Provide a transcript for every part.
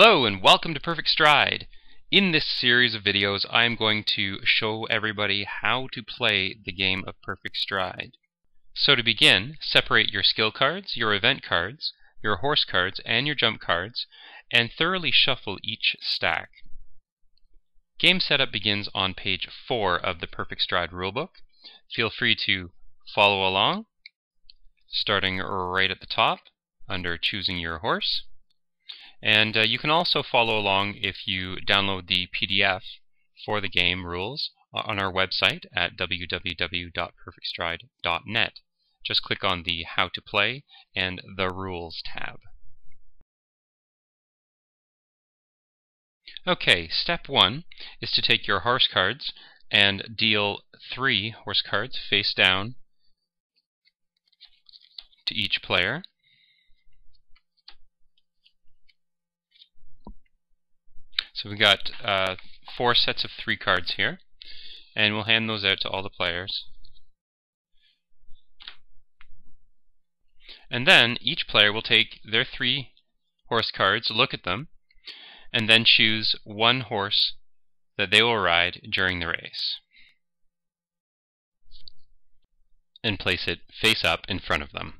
Hello and welcome to Perfect Stride. In this series of videos I am going to show everybody how to play the game of Perfect Stride. So to begin, separate your skill cards, your event cards, your horse cards, and your jump cards, and thoroughly shuffle each stack. Game setup begins on page 4 of the Perfect Stride rulebook. Feel free to follow along, starting right at the top under choosing your horse. And you can also follow along if you download the PDF for the game rules on our website at www.perfectstride.net. Just click on the How to Play and the Rules tab. Okay, step 1 is to take your horse cards and deal 3 horse cards face down to each player. So we've got 4 sets of 3 cards here, and we'll hand those out to all the players. And then each player will take their 3 horse cards, look at them, and then choose one horse that they will ride during the race, and place it face up in front of them.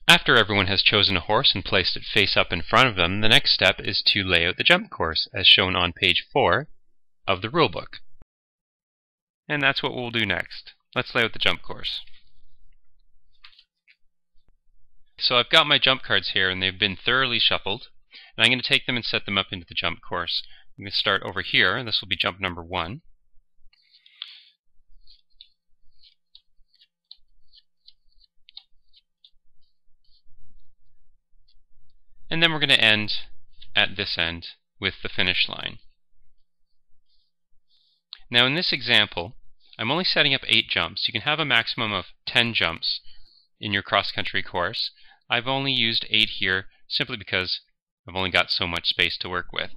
After everyone has chosen a horse and placed it face up in front of them, the next step is to lay out the jump course as shown on page 4 of the rulebook. And that's what we'll do next. Let's lay out the jump course. So I've got my jump cards here and they've been thoroughly shuffled, and I'm going to take them and set them up into the jump course. I'm going to start over here, and this will be jump number 1. And then we're going to end at this end with the finish line. Now in this example, I'm only setting up 8 jumps. You can have a maximum of 10 jumps in your cross-country course. I've only used 8 here simply because I've only got so much space to work with.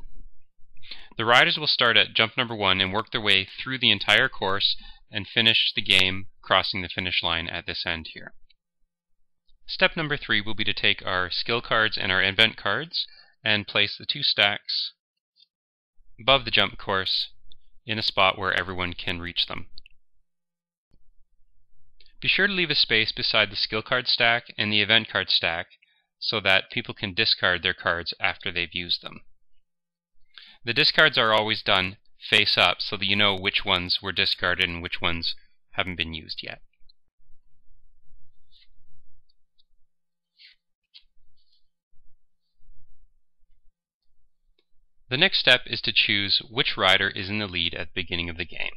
The riders will start at jump number 1 and work their way through the entire course and finish the game crossing the finish line at this end here. Step number 3 will be to take our skill cards and our event cards and place the 2 stacks above the jump course in a spot where everyone can reach them. Be sure to leave a space beside the skill card stack and the event card stack so that people can discard their cards after they've used them. The discards are always done face up so that you know which ones were discarded and which ones haven't been used yet. The next step is to choose which rider is in the lead at the beginning of the game.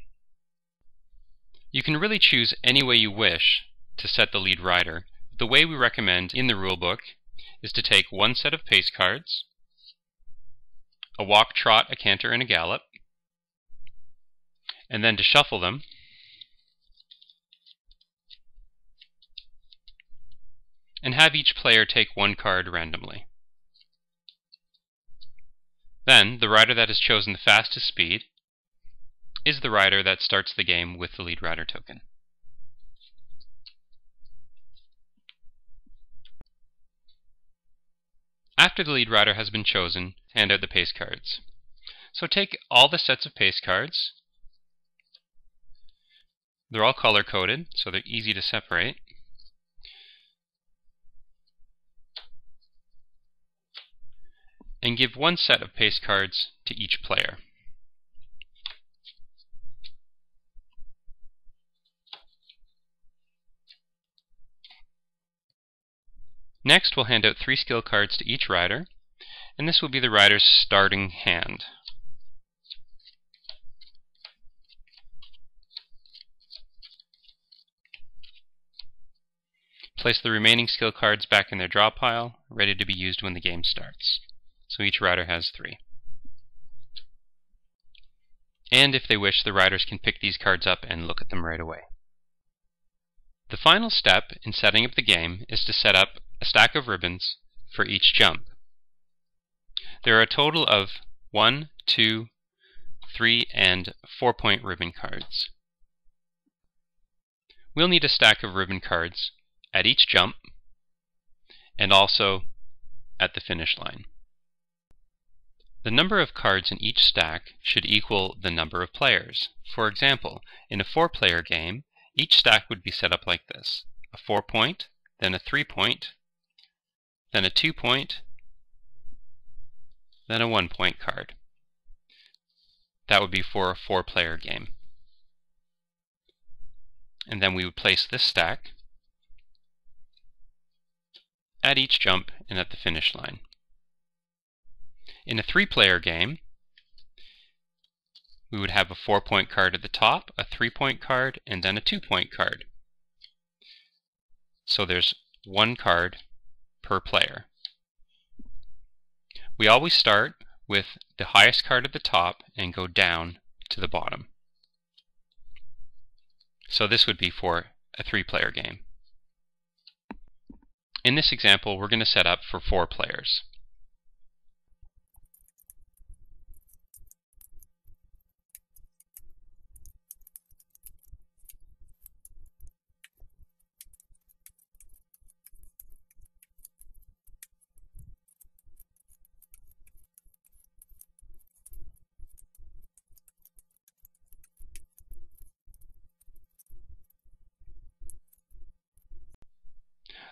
You can really choose any way you wish to set the lead rider. The way we recommend in the rulebook is to take 1 set of pace cards, a walk, trot, a canter, and a gallop, and then to shuffle them, and have each player take 1 card randomly. Then, the rider that has chosen the fastest speed is the rider that starts the game with the lead rider token. After the lead rider has been chosen, hand out the pace cards. So take all the sets of pace cards. They're all color-coded, so they're easy to separate. And give 1 set of pace cards to each player. Next, we'll hand out 3 skill cards to each rider, and this will be the rider's starting hand. Place the remaining skill cards back in their draw pile, ready to be used when the game starts. So each rider has 3. And if they wish, the riders can pick these cards up and look at them right away. The final step in setting up the game is to set up a stack of ribbons for each jump. There are a total of 1, 2, 3, and 4-point ribbon cards. We'll need a stack of ribbon cards at each jump, and also at the finish line. The number of cards in each stack should equal the number of players. For example, in a 4-player game, each stack would be set up like this: a 4-point, then a 3-point, then a 2-point, then a 1-point card. That would be for a 4-player game. And then we would place this stack at each jump and at the finish line. In a 3-player game, we would have a 4-point card at the top, a 3-point card, and then a 2-point card. So there's 1 card per player. We always start with the highest card at the top and go down to the bottom. So this would be for a 3-player game. In this example, we're going to set up for 4 players.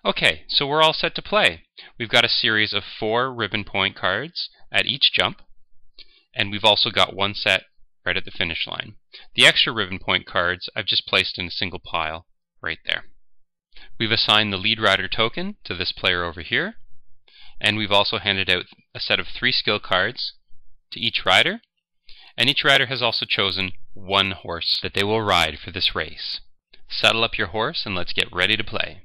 Okay, so we're all set to play. We've got a series of 4 ribbon point cards at each jump, and we've also got 1 set right at the finish line. The extra ribbon point cards I've just placed in a single pile right there. We've assigned the lead rider token to this player over here, and we've also handed out a set of 3 skill cards to each rider, and each rider has also chosen 1 horse that they will ride for this race. Saddle up your horse and let's get ready to play.